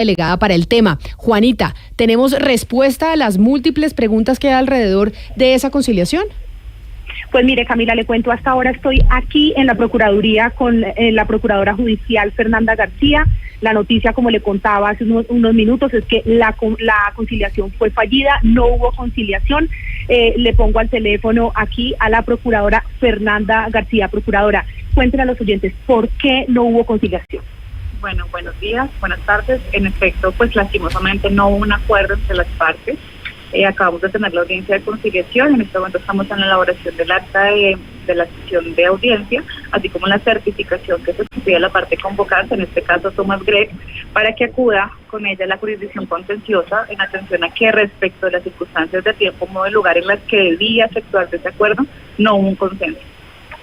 delegada para el tema. Juanita, ¿tenemos respuesta a las múltiples preguntas que hay alrededor de esa conciliación? Pues mire, Camila, le cuento, hasta ahora estoy aquí en la Procuraduría con la Procuradora Judicial Fernanda García. La noticia, como le contaba hace unos minutos, es que la conciliación fue fallida, no hubo conciliación. Le pongo al teléfono aquí a la Procuradora Fernanda García. Procuradora, cuéntenle a los oyentes, ¿por qué no hubo conciliación? Bueno, buenos días, buenas tardes. En efecto, pues lastimosamente no hubo un acuerdo entre las partes. Acabamos de tener la audiencia de conciliación. En este momento estamos en la elaboración del acta de la sesión de audiencia, así como la certificación que se pide a la parte convocante, en este caso Thomas Gregg, para que acuda con ella a la jurisdicción contenciosa en atención a que respecto de las circunstancias de tiempo, modo y lugar en las que debía efectuarse ese acuerdo, no hubo un consenso.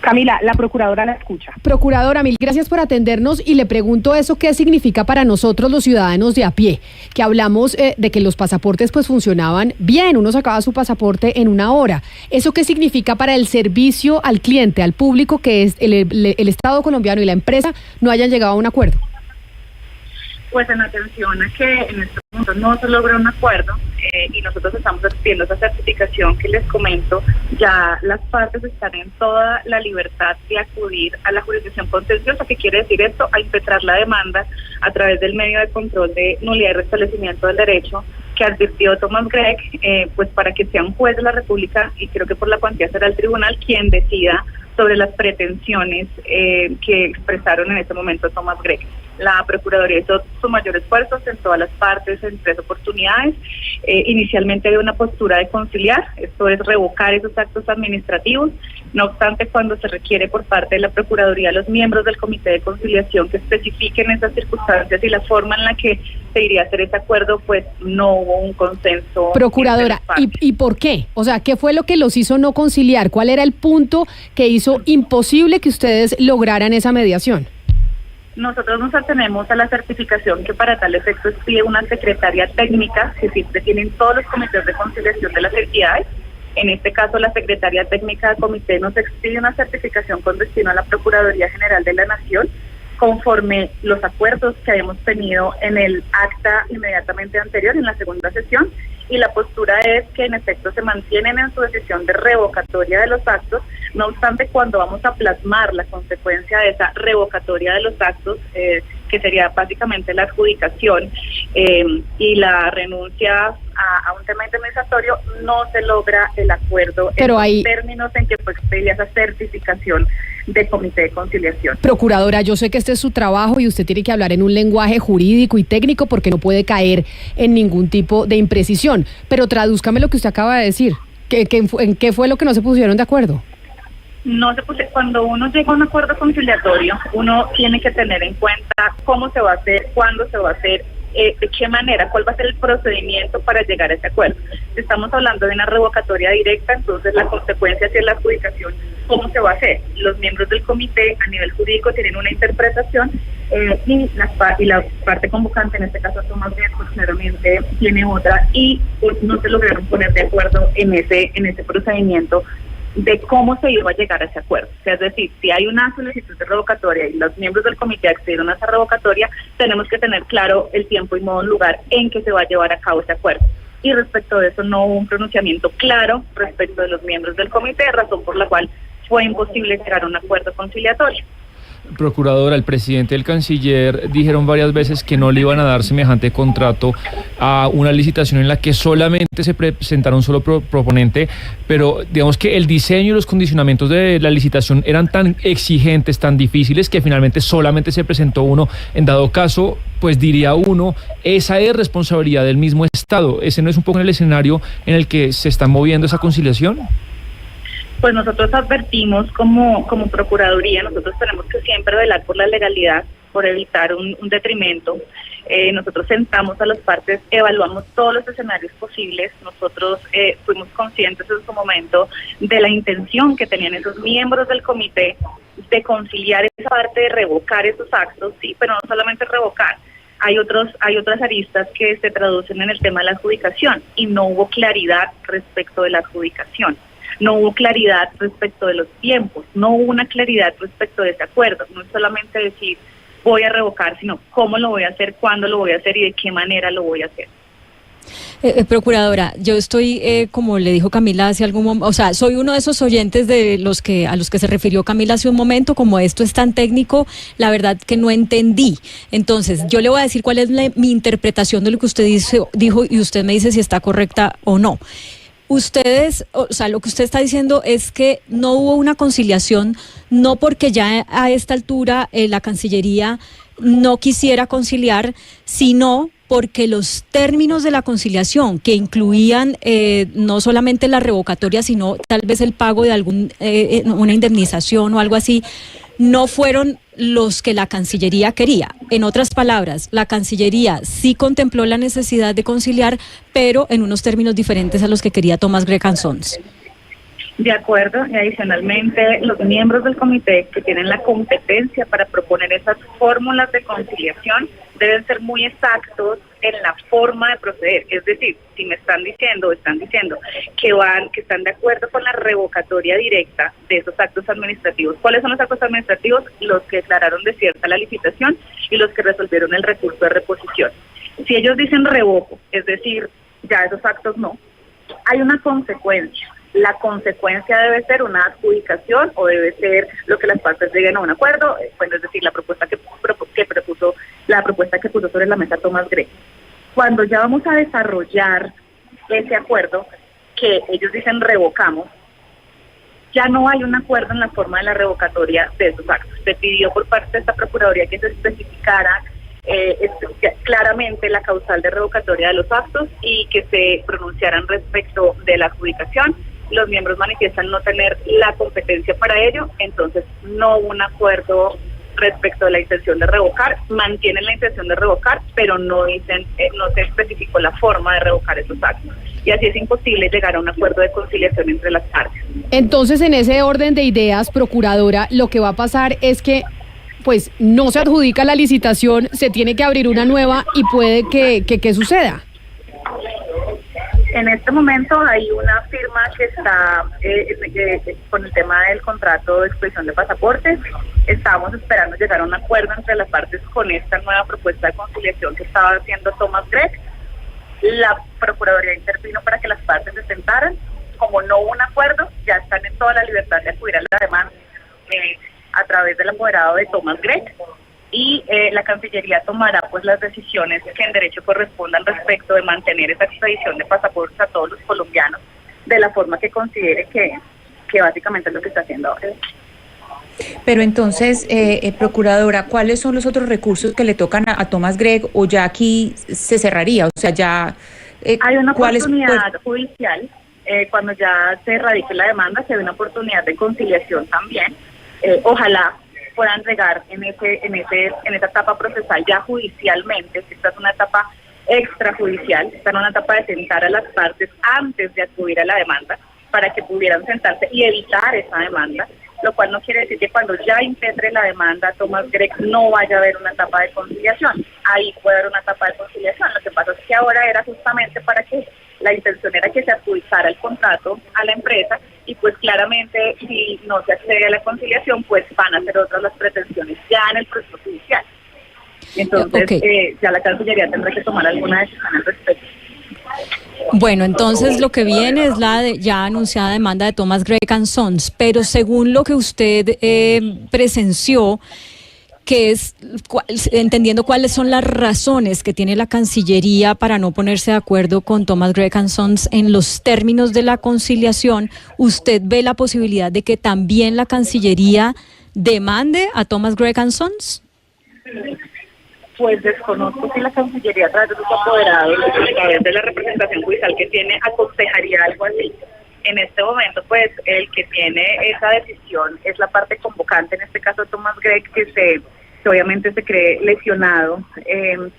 Camila, la Procuradora la escucha. Procuradora, mil gracias por atendernos y le pregunto eso, ¿qué significa para nosotros los ciudadanos de a pie? Que hablamos de que los pasaportes pues funcionaban bien, uno sacaba su pasaporte en una hora. ¿Eso qué significa para el servicio al cliente, al público, que es el Estado colombiano y la empresa no hayan llegado a un acuerdo? Pues en atención a que en estos momentos no se logra un acuerdo y nosotros estamos haciendo esa certificación que les comento, ya las partes están en toda la libertad de acudir a la jurisdicción contenciosa. ¿Qué quiere decir esto? A impetrar la demanda a través del medio de control de nulidad y restablecimiento del derecho que advirtió Thomas Gregg, pues para que sea un juez de la República, y creo que por la cuantía será el tribunal quien decida sobre las pretensiones que expresaron en ese momento Thomas Gregg. La Procuraduría hizo su mayor esfuerzo en todas las partes, en 3 oportunidades. Inicialmente había una postura de conciliar, esto es revocar esos actos administrativos. No obstante, cuando se requiere por parte de la Procuraduría a los miembros del Comité de Conciliación que especifiquen esas circunstancias y la forma en la que se iría a hacer ese acuerdo, pues no hubo un consenso. Procuradora, ¿y por qué? O sea, ¿qué fue lo que los hizo no conciliar? ¿Cuál era el punto que hizo imposible que ustedes lograran esa mediación? Nosotros nos atenemos a la certificación que para tal efecto expide una secretaria técnica que siempre tienen todos los comités de conciliación de las entidades. En este caso, la secretaria técnica del comité nos expide una certificación con destino a la Procuraduría General de la Nación, conforme los acuerdos que habíamos tenido en el acta inmediatamente anterior, en la segunda sesión, y la postura es que en efecto se mantienen en su decisión de revocatoria de los actos. No obstante, cuando vamos a plasmar la consecuencia de esa revocatoria de los actos, que sería básicamente la adjudicación y la renuncia a un tema indemnizatorio, no se logra el acuerdo. Pero en los términos en que fue expedida esa certificación de comité de conciliación. Procuradora, yo sé que este es su trabajo y usted tiene que hablar en un lenguaje jurídico y técnico porque no puede caer en ningún tipo de imprecisión, pero tradúzcame lo que usted acaba de decir. ¿En qué fue lo que no se pusieron de acuerdo? Cuando uno llega a un acuerdo conciliatorio, uno tiene que tener en cuenta cómo se va a hacer, cuándo se va a hacer, de qué manera, cuál va a ser el procedimiento para llegar a ese acuerdo. Si estamos hablando de una revocatoria directa, entonces la consecuencia si es la adjudicación, ¿cómo se va a hacer? Los miembros del comité a nivel jurídico tienen una interpretación y la parte convocante, en este caso Thomas Gregg, claramente tiene otra, y no se lograron poner de acuerdo en ese procedimiento de cómo se iba a llegar a ese acuerdo. O sea, es decir, si hay una solicitud de revocatoria y los miembros del comité accedieron a esa revocatoria, tenemos que tener claro el tiempo y modo y lugar en que se va a llevar a cabo ese acuerdo. Y respecto de eso no hubo un pronunciamiento claro respecto de los miembros del comité, razón por la cual fue imposible llegar a un acuerdo conciliatorio. Procuradora, el presidente y el canciller dijeron varias veces que no le iban a dar semejante contrato a una licitación en la que solamente se presentaron un solo proponente, pero digamos que el diseño y los condicionamientos de la licitación eran tan exigentes, tan difíciles, que finalmente solamente se presentó uno. En dado caso, pues diría uno, esa es responsabilidad del mismo Estado. ¿Ese no es un poco el escenario en el que se está moviendo esa conciliación? Pues nosotros advertimos como Procuraduría, nosotros tenemos que siempre velar por la legalidad, por evitar un detrimento. Nosotros sentamos a las partes, evaluamos todos los escenarios posibles. Nosotros fuimos conscientes en su momento de la intención que tenían esos miembros del comité de conciliar esa parte, de revocar esos actos, sí, pero no solamente revocar. Hay otras aristas que se traducen en el tema de la adjudicación y no hubo claridad respecto de la adjudicación. No hubo claridad respecto de los tiempos, no hubo una claridad respecto de ese acuerdo. No es solamente decir, voy a revocar, sino cómo lo voy a hacer, cuándo lo voy a hacer y de qué manera lo voy a hacer. Procuradora, yo estoy, como le dijo Camila hace algún momento, o sea, soy uno de esos oyentes a los que se refirió Camila hace un momento. Como esto es tan técnico, la verdad que no entendí. Entonces, yo le voy a decir cuál es mi interpretación de lo que usted dijo y usted me dice si está correcta o no. Ustedes, o sea, lo que usted está diciendo es que no hubo una conciliación, no porque ya a esta altura la Cancillería no quisiera conciliar, sino porque los términos de la conciliación, que incluían no solamente la revocatoria, sino tal vez el pago de una indemnización o algo así, no fueron los que la Cancillería quería. En otras palabras, la Cancillería sí contempló la necesidad de conciliar, pero en unos términos diferentes a los que quería Thomas Gregg & Sons. De acuerdo, y adicionalmente los miembros del comité que tienen la competencia para proponer esas fórmulas de conciliación deben ser muy exactos en la forma de proceder. Es decir, si me están diciendo que están de acuerdo con la revocatoria directa de esos actos administrativos. ¿Cuáles son los actos administrativos? Los que declararon desierta la licitación y los que resolvieron el recurso de reposición. Si ellos dicen revoco, es decir, ya esos actos no, hay una consecuencia. La consecuencia debe ser una adjudicación o debe ser lo que las partes lleguen a un acuerdo, bueno, es decir, la propuesta que puso sobre la mesa Thomas Gregg. Cuando ya vamos a desarrollar ese acuerdo que ellos dicen revocamos, ya no hay un acuerdo en la forma de la revocatoria de esos actos. Se pidió por parte de esta Procuraduría que se especificara claramente la causal de revocatoria de los actos y que se pronunciaran respecto de la adjudicación. Los miembros manifiestan no tener la competencia para ello, entonces no hubo un acuerdo respecto de la intención de revocar. Mantienen la intención de revocar, pero no se especificó la forma de revocar esos actos. Y así es imposible llegar a un acuerdo de conciliación entre las partes. Entonces, en ese orden de ideas, Procuradora, lo que va a pasar es que pues no se adjudica la licitación, se tiene que abrir una nueva y puede que suceda. En este momento hay una firma que está con el tema del contrato de expedición de pasaportes. Estamos esperando llegar a un acuerdo entre las partes con esta nueva propuesta de conciliación que estaba haciendo Thomas Gregg. La Procuraduría intervino para que las partes se sentaran. Como no hubo un acuerdo, ya están en toda la libertad de acudir a la demanda a través del apoderado de Thomas Gregg. Y la Cancillería tomará pues las decisiones que en derecho correspondan respecto de mantener esa expedición de pasaportes a todos los colombianos de la forma que considere que básicamente es lo que está haciendo ahora. Pero entonces, Procuradora, ¿cuáles son los otros recursos que le tocan a Thomas Gregg o ya aquí se cerraría? O sea, ya... hay una oportunidad judicial, cuando ya se radique la demanda, se ve una oportunidad de conciliación también. Ojalá puedan llegar en esa etapa procesal ya judicialmente. Esta es una etapa extrajudicial, esta es una etapa de sentar a las partes antes de acudir a la demanda para que pudieran sentarse y evitar esa demanda, lo cual no quiere decir que cuando ya impetre la demanda Thomas Gregg no vaya a haber una etapa de conciliación. Ahí puede haber una etapa de conciliación. Lo que pasa es que ahora era justamente para que la intención era que se adjudicara el contrato a la empresa y pues claramente si no se accede a la conciliación pues van a ser otras las pretensiones ya en el proceso judicial. Entonces ya la Cancillería tendrá que tomar alguna decisión al respecto. Bueno, entonces lo que viene es la ya anunciada demanda de Thomas Gregg & Sons, pero según lo que usted presenció, que es entendiendo cuáles son las razones que tiene la Cancillería para no ponerse de acuerdo con Thomas Gregg & Sons en los términos de la conciliación, ¿usted ve la posibilidad de que también la Cancillería demande a Thomas Gregg & Sons? Pues desconozco si la Cancillería a través de sus apoderados, a través de la representación judicial que tiene, aconsejaría algo así. En este momento, pues, el que tiene esa decisión es la parte convocante, en este caso Thomas Gregg, que obviamente se cree lesionado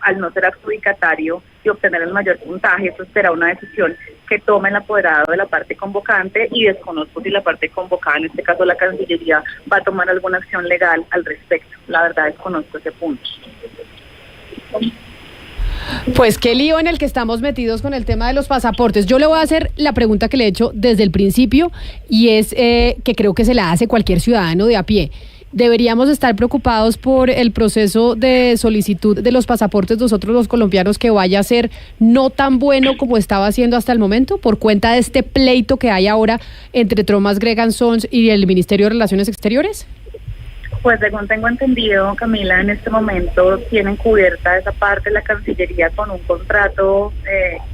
al no ser adjudicatario y obtener el mayor puntaje. Eso será una decisión que tome el apoderado de la parte convocante y desconozco si la parte convocada, en este caso la Cancillería, va a tomar alguna acción legal al respecto. La verdad desconozco ese punto. Pues qué lío en el que estamos metidos con el tema de los pasaportes. Yo le voy a hacer la pregunta que le he hecho desde el principio y es que creo que se la hace cualquier ciudadano de a pie. deberíamos estar preocupados por el proceso de solicitud de los pasaportes nosotros los colombianos, que vaya a ser no tan bueno como estaba haciendo hasta el momento por cuenta de este pleito que hay ahora entre Thomas Greg & Sons y el Ministerio de Relaciones Exteriores? Pues según tengo entendido, Camila, en este momento tienen cubierta esa parte de la Cancillería con un contrato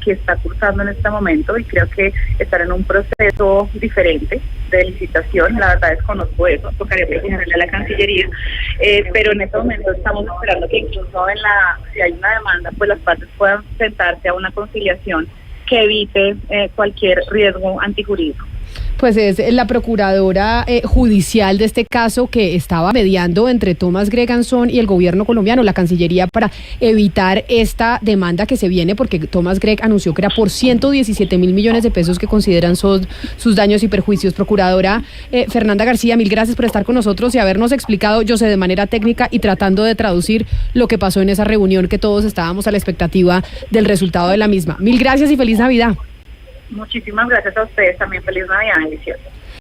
que está cursando en este momento, y creo que están en un proceso diferente de licitación. La verdad desconozco eso, tocaría preguntarle a la Cancillería, pero en este momento estamos esperando que incluso si hay una demanda, pues las partes puedan sentarse a una conciliación que evite cualquier riesgo antijurídico. Pues es la procuradora judicial de este caso que estaba mediando entre Thomas Greg & Sons y el gobierno colombiano, la Cancillería, para evitar esta demanda que se viene, porque Thomas Greg anunció que era por 117.000 millones de pesos que consideran sus daños y perjuicios. Procuradora Fernanda García, mil gracias por estar con nosotros y habernos explicado, yo sé, de manera técnica y tratando de traducir lo que pasó en esa reunión, que todos estábamos a la expectativa del resultado de la misma. Mil gracias y feliz Navidad. Muchísimas gracias a ustedes también. Feliz Navidad, bendiciones.